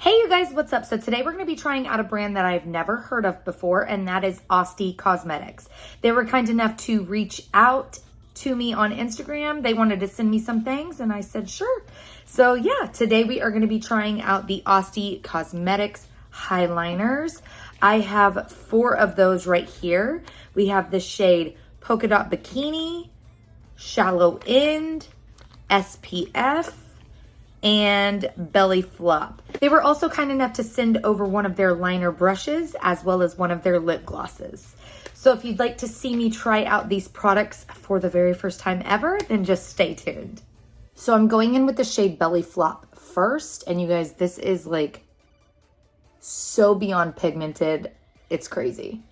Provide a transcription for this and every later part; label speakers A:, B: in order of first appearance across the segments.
A: Hey you guys, what's up? So today we're going to be trying out a brand that I've never heard of before, and that is Austie Cosmetics. They were kind enough to reach out to me on Instagram. They wanted to send me some things and I said sure. So yeah, today we are going to be trying out the Austie Cosmetics highliners. I have 4 of those right here. We have the shade Polka Dot Bikini, Shallow End, SPF, and Belly Flop. They were also kind enough to send over one of their liner brushes as well as one of their lip glosses. So if you'd like to see me try out these products for the very first time ever, then just stay tuned. So I'm going in with the shade Belly Flop first, and you guys, this is like so beyond pigmented, it's crazy.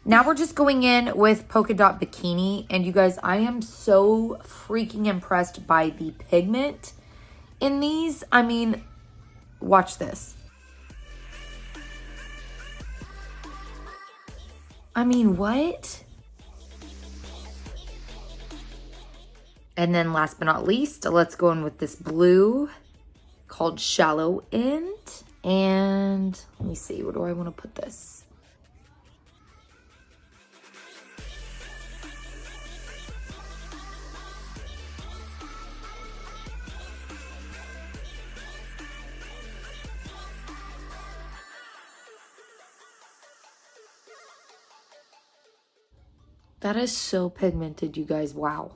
A: Now we're just going in with Polka Dot Bikini, and you guys, I am so freaking impressed by the pigment in these. I mean, watch this. I mean, what? And then last but not least, let's go in with this blue called Shallow End. And let me see, where do I want to put this? That is so pigmented, you guys. Wow.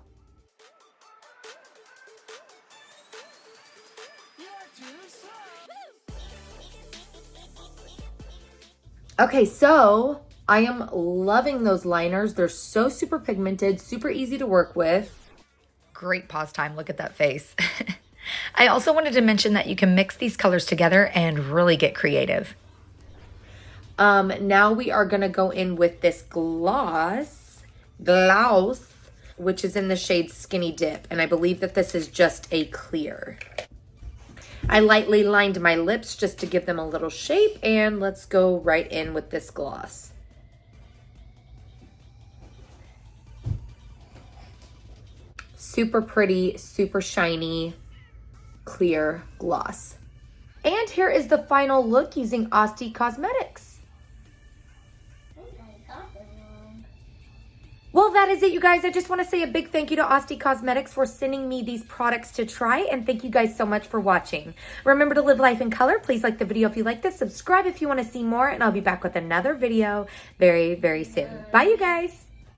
A: Okay, so I am loving those liners. They're so super pigmented, super easy to work with. Great pause time. Look at that face. I also wanted to mention that you can mix these colors together and really get creative. Now we are going to go in with this gloss, which is in the shade Skinny Dip, and I believe that this is just a clear. I lightly lined my lips just to give them a little shape, and let's go right in with this gloss. Super pretty, super shiny, clear gloss. And here is the final look using Austie Cosmetics. Well, that is it, you guys. I just want to say a big thank you to Austie Cosmetics for sending me these products to try, and thank you guys so much for watching. Remember to live life in color. Please like the video if you like this, subscribe if you want to see more, and I'll be back with another video very, very soon. Bye, you guys.